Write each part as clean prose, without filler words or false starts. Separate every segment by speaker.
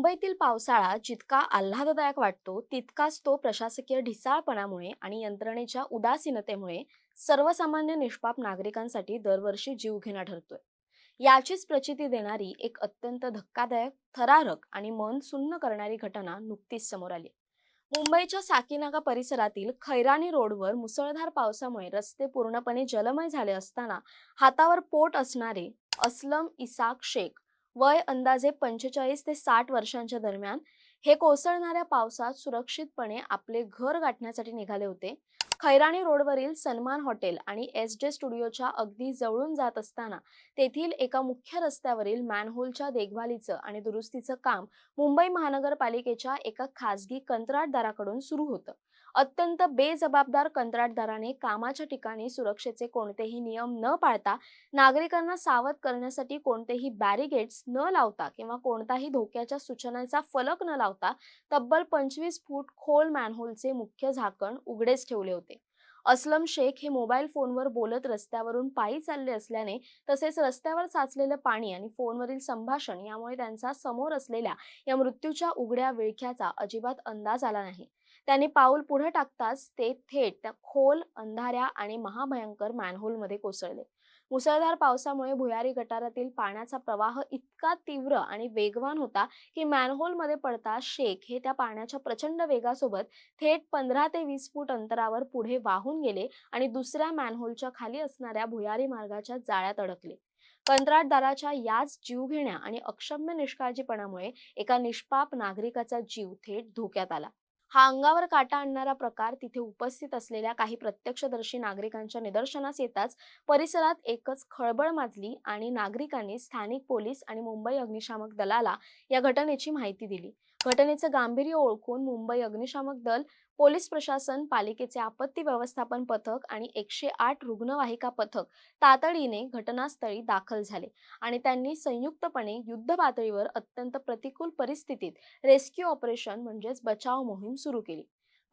Speaker 1: मुंबईतील पावसाळा जितका आल्हाददायक वाटतो तितकाच तो प्रशासकीय ढिसाळपणामुळे आणि यंत्रणेच्या उदासीनतेमुळे सर्वसामान्य निष्पाप नागरिकांसाठी दरवर्षी जीवघेणा ठरतोय. याचीच प्रचिती देणारी एक अत्यंत धक्कादायक, थरारक आणि मन सुन्न करणारी घटना नुकतीच समोर आली. मुंबईच्या साकीनाका परिसरातील खैरानी रोडवर मुसळधार पावसामुळे रस्ते पूर्णपणे जलमय झाले असताना हातावर पोट असणारे असलम इसाक शेख, वय अंदाजे 45 ते 60 वर्षांच्या दरम्यान, हे कोसळणाऱ्या पावसात सुरक्षितपणे आपले घर गाठण्यासाठी निघाले होते. खैरानी रोडवरील सन्मान हॉटेल आणि एस जे स्टुडिओच्या अगदी जवळून जात असताना तेथील एका मुख्य रस्त्यावरील मॅनहोलच्या देखभालीचं आणि दुरुस्तीचं काम मुंबई महानगरपालिकेच्या एका खासगी कंत्राटदाराकडून सुरू होतं. अत्यंत बेजबाबदार कंत्राटदाराने कामाच्या ठिकाणी सुरक्षेचे कोणतेही नियम न पाळता, नागरिकांना सावध करण्यासाठी कोणतेही बॅरिगेड्स न लावता किंवा कोणताही धोक्याच्या सूचनांचा फलक न लावता तब्बल 25 फूट खोल मॅनहोलचे मुख्य झाकण उघडेच ठेवले होते. असलम शेख हे मोबाईल फोनवर बोलत रस्त्यावरून पायी चालले असल्याने, तसेच रस्त्यावर साचलेलं पाणी आणि फोनवरील संभाषण यामुळे त्यांचा समोर असलेल्या या मृत्यूच्या उघड्या विळख्याचा अजिबात अंदाज आला नाही. त्यांनी पाऊल पुढे टाकताच ते थेट त्या खोल, अंधाऱ्या आणि महाभयंकर मॅनहोलमध्ये कोसळले. मुसळधार पावसामुळे भुयारी गटारातील पाण्याचा प्रवाह इतका तीव्र आणि वेगवान होता की मॅनहोलमध्ये पडता शेख हे त्या पाण्याच्या प्रचंड वेगासोबत थेट 15 ते 20 फूट अंतरावर पुढे वाहून गेले आणि दुसऱ्या मॅनहोलच्या खाली असणाऱ्या भुयारी मार्गाच्या जाळ्यात अडकले. कंत्राटदाराच्या याच जीवघेण्या आणि अक्षम्य निष्काळजीपणामुळे एका निष्पाप नागरिकाचा जीव थेट धोक्यात आला. हा अंगावर काटा आणणारा प्रकार तिथे उपस्थित असलेल्या काही प्रत्यक्षदर्शी नागरिकांच्या निदर्शनास येताच परिसरात एकच खळबळ माजली आणि नागरिकांनी स्थानिक पोलीस आणि मुंबई अग्निशामक दलाला या घटनेची माहिती दिली. घटनेचं गांभीर्य ओळखून मुंबई अग्निशामक दल, पोलीस प्रशासन, पालिकेचे आपत्ती व्यवस्थापन पथक आणि 108 रुग्णवाहिका पथक तातडीने घटनास्थळी दाखल झाले आणि त्यांनी संयुक्तपणे युद्ध पातळीवर अत्यंत प्रतिकूल परिस्थितीत रेस्क्यू ऑपरेशन म्हणजेच बचाव मोहीम सुरू केली.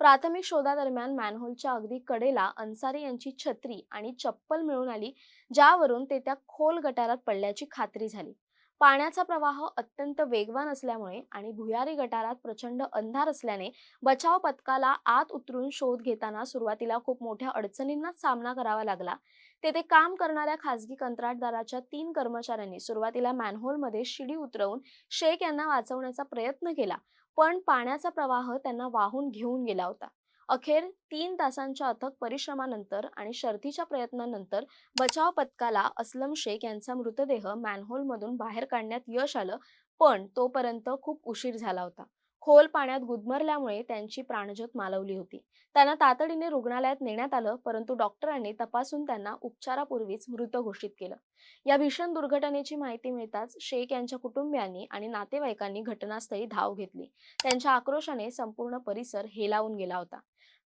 Speaker 1: प्राथमिक शोधादरम्यान मॅनहोलच्या अगदी कडेला अन्सारी यांची छत्री आणि चप्पल मिळून आली, ज्यावरून ते त्या खोल गटारात पडल्याची खात्री झाली. पाण्याचा प्रवाह अत्यंत वेगवान असल्यामुळे आणि भुयारी गटारात प्रचंड अंधार असल्याने बचाव पथकाला आत उतरून शोध घेताना सुरुवातीला खूप मोठ्या अडचणींनाच सामना करावा लागला. तेथे काम करणाऱ्या खासगी कंत्राटदाराच्या 3 कर्मचाऱ्यांनी सुरुवातीला मॅनहोलमध्ये शिडी उतरवून शेख यांना वाचवण्याचा प्रयत्न केला, पण पाण्याचा प्रवाह त्यांना वाहून घेऊन गेला होता. अखेर 3 तासांच्या अथक परिश्रमानंतर आणि शर्थीच्या प्रयत्नानंतर बचाव पथकाला असलम शेख यांचा मृतदेह मॅनहोलमधून बाहेर काढण्यात यश आलं, पण तोपर्यंत खूप उशीर झाला होता. खोल पाण्यात गुदमरल्यामुळे त्यांची प्राणज्योत मालवली होती. त्यांना तातडीने रुग्णालयात नेण्यात आलं, परंतु डॉक्टरांनी तपासून त्यांना उपचारापूर्वीच मृत घोषित केलं. या भीषण दुर्घटनेची माहिती मिळताच शेख यांच्या कुटुंबियांनी आणि नातेवाईकांनी घटनास्थळी धाव घेतली. त्यांच्या आक्रोशाने संपूर्ण परिसर हेलावून गेला होता.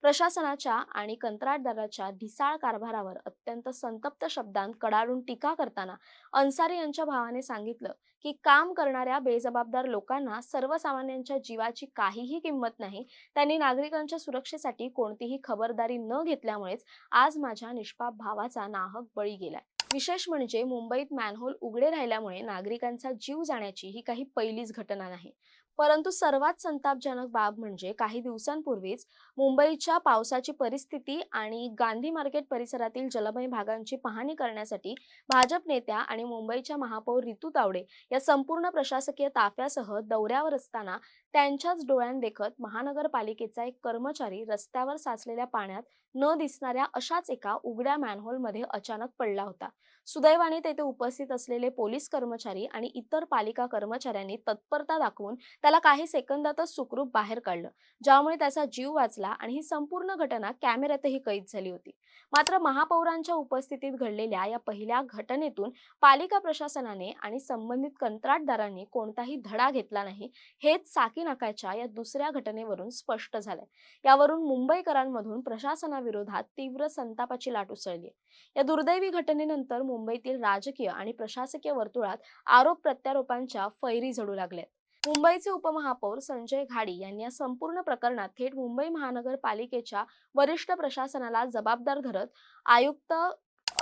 Speaker 1: प्रशासनाच्या आणि कंत्राटदाराच्या ढिसाळ कारभारावर अत्यंत संतप्त शब्दांत कडाडून टीका करताना अन्सारी यांच्या भावाने सांगितलं की काम करणाऱ्या बेजबाबदार लोकांना सर्वसामान्यांच्या जीवाची काहीही किंमत नाही. त्यांनी नागरिकांच्या सुरक्षेसाठी कोणतीही खबरदारी न घेतल्यामुळेच आज माझ्या निष्पाप भावाचा नाहक बळी गेलाय. विशेष म्हणजे मुंबईत मॅनहोल उघडे राहिल्यामुळे नागरिकांचा जीव जाण्याची ही काही पहिलीच घटना नाही. परंतु सर्वात संतापजनक बाब म्हणजे काही दिवसांपूर्वीच मुंबईच्या पावसाची परिस्थिती आणि गांधी मार्केट परिसरातील जलमय भागांची पाहणी करण्यासाठी भाजप नेत्या आणि मुंबईच्या महापौर रितू तावडे या संपूर्ण प्रशासकीय ताफ्यासह दौऱ्यावर असताना त्यांच्याच डोळ्यांदेखत महानगरपालिकेचा एक कर्मचारी रस्त्यावर साचलेल्या पाण्यात न दिसणाऱ्या अशाच एका उघड्या मॅनहोलमध्ये अचानक पडला होता. सुदैवाने तेथे उपस्थित असलेले पोलीस कर्मचारी आणि इतर पालिका कर्मचाऱ्यांनी तत्परता दाखवून त्याला काही सेकंदातच सुखरूप बाहेर काढलं, ज्यामुळे त्याचा जीव वाचला आणि ही संपूर्ण घटना कॅमेऱ्यातही कैद झाली होती. मात्र महापौरांच्या उपस्थितीत घडलेल्या या पहिल्या घटनेतून पालिका प्रशासनाने आणि संबंधित कंत्राटदारांनी कोणताही धडा घेतला नाही, हेच साकीनाक्याच्या या दुसऱ्या घटनेवरून स्पष्ट झालंय. यावरून मुंबईकरांमधून प्रशासनाविरोधात तीव्र संतापाची लाट उसळली. या दुर्दैवी घटनेनंतर मुंबईतील राजकीय आणि प्रशासकीय वर्तुळात आरोप प्रत्यारोपांच्या फैरी झडू लागल्या. मुंबईचे उपमहापौर संजय घाडी यांनी या संपूर्ण प्रकरणात थेट मुंबई महानगरपालिकेच्या वरिष्ठ प्रशासनाला जबाबदार धरत आयुक्त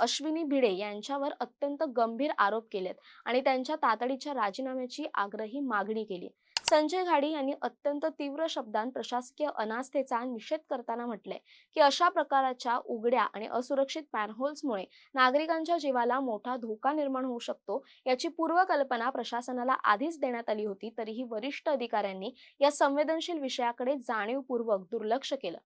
Speaker 1: अश्विनी भिडे यांच्यावर अत्यंत गंभीर आरोप केलेत आणि त्यांच्या तातडीच्या राजीनाम्याची आग्रही मागणी केली. संजय घाडी यांनी अत्यंत तीव्र शब्दांत प्रशासकीय अनास्थेचा निषेध करताना म्हटलंय की अशा प्रकारच्या उघड्या आणि असुरक्षित मॅनहोल्समुळे नागरिकांच्या जीवाला मोठा धोका निर्माण होऊ शकतो याची पूर्वकल्पना प्रशासनाला आधीच देण्यात आली होती, तरीही वरिष्ठ अधिकाऱ्यांनी या संवेदनशील विषयाकडे जाणीवपूर्वक दुर्लक्ष केलं.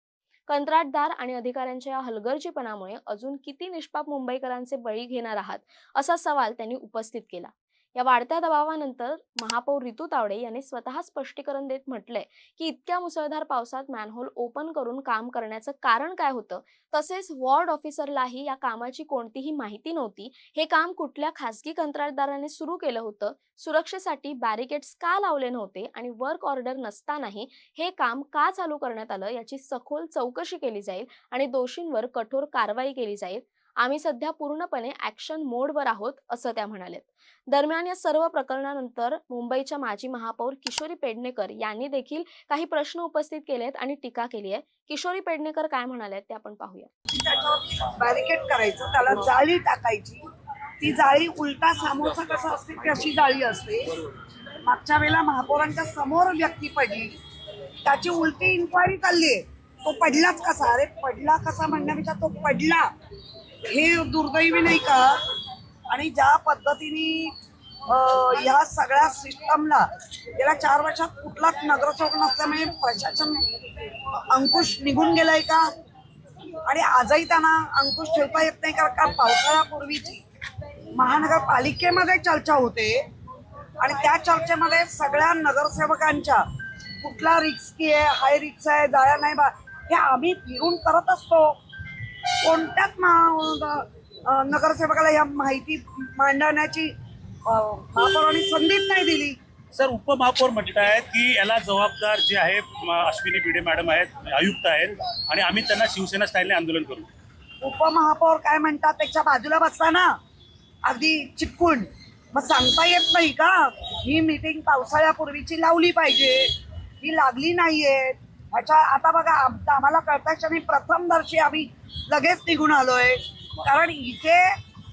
Speaker 1: कंत्राटदार आणि अधिकाऱ्यांच्या या हलगर्जीपणामुळे अजून किती निष्पाप मुंबईकरांचे बळी घेणार आहात असा सवाल त्यांनी उपस्थित केला. या वाढत्या दबावानंतर महापौर रितू तावडे यांनी स्वतः स्पष्टीकरण देत म्हटलंय की इतक्या मुसळधार पावसात मॅनहोल ओपन करून काम करण्याचं कारण काय होतं, तसेच वॉर्ड ऑफिसरलाही या कामाची कोणतीही माहिती नव्हती, हे काम कुठल्या खासगी कंत्राटदाराने सुरू केलं होतं, सुरक्षेसाठी बॅरिकेड्स का लावले नव्हते आणि वर्क ऑर्डर नसतानाही हे काम का चालू करण्यात आलं याची सखोल चौकशी केली जाईल आणि दोषींवर कठोर कारवाई केली जाईल. आम्ही सध्या पूर्णपणे ऍक्शन मोडवर आहोत असं त्या म्हणाल्यात. दरम्यान या सर्व प्रकरणानंतर मुंबईच्या माजी महापौर किशोरी पेडणेकर यांनी देखील काही प्रश्न उपस्थित केलेत आणि टीका केली आहे. किशोरी पेडणेकर काय म्हणाल्यात ते आपण पाहूया.
Speaker 2: त्याच्यावर बॅरिकेड करायचं, त्याला जाळी टाकायची. ती जाळी उलटा समोसा कसा असते तशी जाळी असते. मागच्या वेळेला महापौरांच्या समोर व्यक्ती पडली, त्याची उलटी इन्क्वायरी चालली आहे. तो पडलाच कसा, अरे पडला कसा म्हणण्यापेक्षा तो पडला हे दुर्दैवी नाही का? आणि ज्या पद्धतीने ह्या सगळ्या सिस्टमला गेल्या 4 वर्षात कुठलाच नगरसेवक नसल्यामुळे प्रशासन अंकुश निघून गेलाय का? आणि आजही त्यांना अंकुश ठेवता येत नाही, कारण पावसाळ्यापूर्वीची महानगरपालिकेमध्ये चर्चा होते आणि त्या चर्चेमध्ये सगळ्या नगरसेवकांच्या कुठला रिस्की आहे, हाय रिक्स आहे, जाळ्या नाही बा, हे आम्ही फिरून करत असतो. कोणत्याच नगरसेवकाला या माहिती मांडण्याची महापौरांनी संधीच नाही दिली.
Speaker 3: सर, उपमहापौर म्हणतायत की याला जबाबदार जे आहे अश्विनी भिडे मॅडम आहेत, आयुक्त आहेत, आणि आम्ही त्यांना शिवसेना स्टाईलने आंदोलन करू.
Speaker 2: उपमहापौर काय म्हणतात त्याच्या बाजूला बसता ना, अगदी चिपकून. मग सांगता येत नाही का ही मीटिंग पावसाळ्यापूर्वीची लावली पाहिजे, ही लागली नाहीये. ह्याच्या आता बघा आम्हाला कळताक्षणी प्रथमदर्शी आम्ही लगेच निघून आलोय, कारण इथे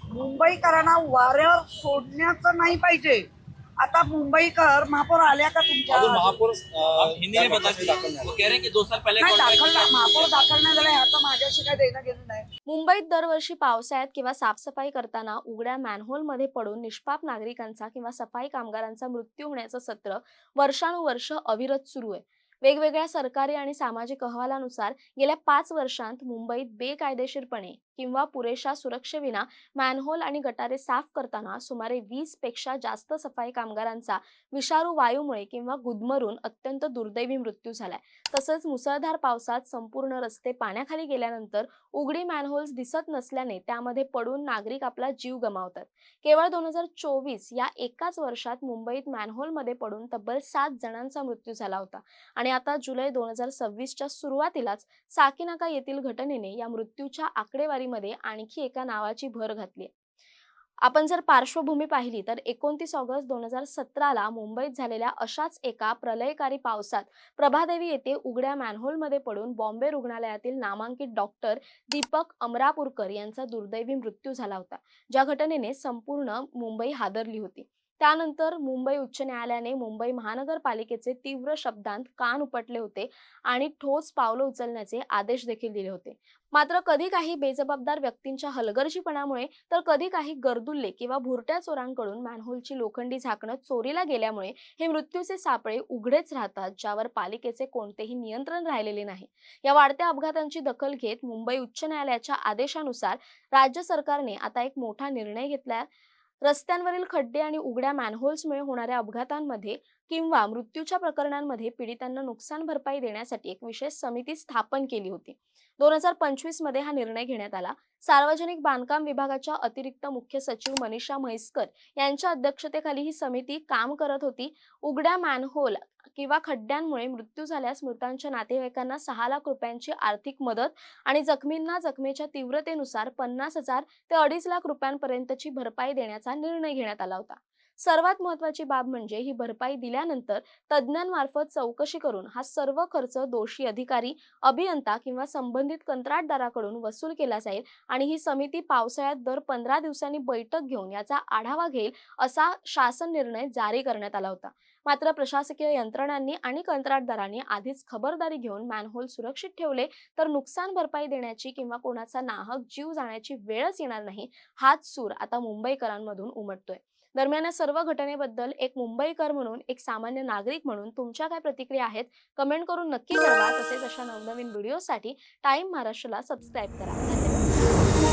Speaker 2: मुंबईकरांना वाऱ्यावर सोडण्याचं नाही पाहिजे. आता मुंबईकर महापौर आल्या का तुमच्या?
Speaker 4: महापौर हिंदी में बता वो कह रहे हैं कि 2 साल पहले
Speaker 2: महापौर दाखल नाही झाला, ह्याचं माझ्याशी काय देणं घेणं नाही.
Speaker 1: मुंबईत दरवर्षी पावसाळ्यात किंवा साफसफाई करताना उघड्या मॅनहोलमध्ये पडून निष्पाप नागरिकांचा किंवा सफाई कामगारांचा मृत्यू होण्याचं सत्र वर्षानुवर्ष अविरत सुरू आहे. वेगवेगळ्या सरकारी आणि सामाजिक अहवालानुसार गेल्या 5 वर्षांत मुंबईत बेकायदेशीरपणे किंवा पुरेशा सुरक्षेविना मॅनहोल आणि गटारे साफ करताना सुमारे 20 पेक्षा जास्त सफाई कामगारांचा विषारू वायूमुळे किंवा गुदमरून अत्यंत दुर्दैवी मृत्यू झालाय. तसंच मुसळधार पावसात संपूर्ण रस्ते पाण्याखाली गेल्यानंतर उघडी मॅनहोल्स दिसत नसल्याने त्यामध्ये पडून नागरिक आपला जीव गमावतात. केवळ 2024 या एकाच वर्षात मुंबईत मॅनहोलमध्ये पडून तब्बल 7 जणांचा मृत्यू झाला होता आणि आता जुलै 2026च्या सुरुवातीलाच साकीनाका येथील घटनेने या मृत्यूच्या आकडेवारीमध्ये आणखी एका नावाची भर घातली. आपण जर पार्श्वभूमी पाहिली तर 29 ऑगस्ट 2017ला मुंबईत झालेल्या अशाच एका प्रलयकारी पावसात प्रभादेवी येथे उघड्या मॅनहोलमध्ये पडून बॉम्बे रुग्णालयातील नामांकित डॉक्टर दीपक अमरापूरकर यांचा दुर्दैवी मृत्यू झाला होता, ज्या घटनेने संपूर्ण मुंबई हादरली होती. त्यानंतर मुंबई उच्च न्यायालयाने मुंबई महानगरपालिकेचे तीव्र शब्दांत कान उपटले होते आणि ठोस पावलं उचलण्याचे आदेश देखील दिले होते. मात्र कधी काही बेजबाबदार व्यक्तींच्या हलगर्जीपणामुळे तर कधी काही गर्दुल्ले किंवा भुरट्या चोरांकडून मॅनहोलची लोखंडी झाकणं चोरीला गेल्यामुळे हे मृत्यूचे सापळे उघडेच राहतात, ज्यावर पालिकेचे कोणतेही नियंत्रण राहिलेले नाही. या वाढत्या अपघातांची दखल घेत मुंबई उच्च न्यायालयाच्या आदेशानुसार राज्य सरकारने आता एक मोठा निर्णय घेतला. रस्त्यांवरील खड्डे आणि उघड्या मॅनहोल्समुळे होणाऱ्या अपघातांमध्ये किंवा मृत्यूच्या प्रकरणांमध्ये पीडितांना नुकसान भरपाई देण्यासाठी एक विशेष समिती स्थापन केली होती. 2025 मध्ये हा निर्णय घेण्यात आला. सार्वजनिक बांधकाम विभागाच्या अतिरिक्त मुख्य सचिव मनीषा म्हैसकर यांच्या अध्यक्षतेखाली ही समिती काम करत होती. उघड्या मॅनहोल किंवा खड्ड्यांमुळे मृत्यू झाल्यास मृतांच्या नातेवाईकांना 6 लाख रुपयांची आर्थिक मदत आणि जखमींना जखमेच्या तीव्रतेनुसार 50,000 ते 2.5 लाख रुपयांपर्यंतची भरपाई देण्याचा निर्णय घेण्यात आला होता. सर्वात महत्त्वाची बाब म्हणजे ही भरपाई दिल्यानंतर तज्ज्ञांमार्फत चौकशी करून हा सर्व खर्च दोषी अधिकारी, अभियंता किंवा संबंधित कंत्राटदाराकडून वसूल केला जाईल आणि ही समिती पावसाळ्यात दर 15 दिवसांनी बैठक घेऊन याचा आढावा घेईल, असा शासन निर्णय जारी करण्यात आला होता. मात्र प्रशासकीय यंत्रणांनी आणि कंत्राटदारांनी आधीच खबरदारी घेऊन मॅनहोल सुरक्षित ठेवले तर नुकसान भरपाई देण्याची किंवा कोणाचा नाहक जीव जाण्याची वेळच येणार नाही, हाच सूर आता मुंबईकरांमधून उमटतोय. दरम्यान या सर्व घटनेबद्दल एक मुंबईकर म्हणून, एक सामान्य नागरिक म्हणून तुमच्या काय प्रतिक्रिया आहेत कमेंट करून नक्की कळवा. तसेच अशा नवनवीन व्हिडिओसाठी टाइम महाराष्ट्राला सबस्क्राईब करा. धन्यवाद.